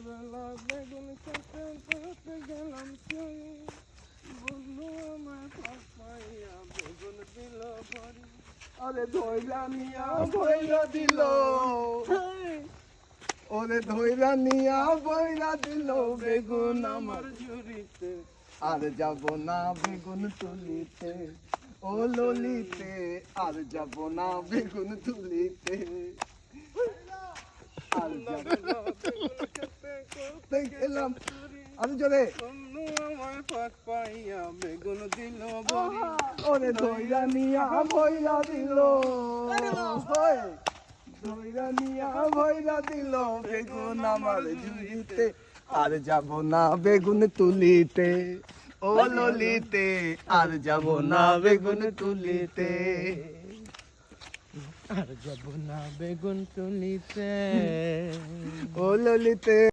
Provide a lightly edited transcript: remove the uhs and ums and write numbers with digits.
বেলা বেগুন খেতে খেতে গেলাম চুরি, বন্ধু আমার পাপাইয়া বেগুন দিল ভরি। আরে ধইরা নিয়া বইরা দিল, ওরে ধইরা নিয়া বইরা দিল বেগুন আমার ঝুড়িতে। আর যাব না বেগুন তুলিতে, ও ললিতে, আর যাব না বেগুন তুলিতে। আর যাব না বেগুন খেতে করতে গেলাম চুরি, আমি জোরে বন্ধু আমার পাপাইয়া বেগুন দিল ভরি। ওরে ধইরা নিয়া বইরা দিল, ধইরা নিয়া বইরা দিল বেগুন আমার ঝুড়িতে। আর যাব না বেগুন তুলিতে, ও ললিতে, আর যাব না বেগুন তুলিতে। আর যাব না বেগুন তুলিতে, ও ললিতে।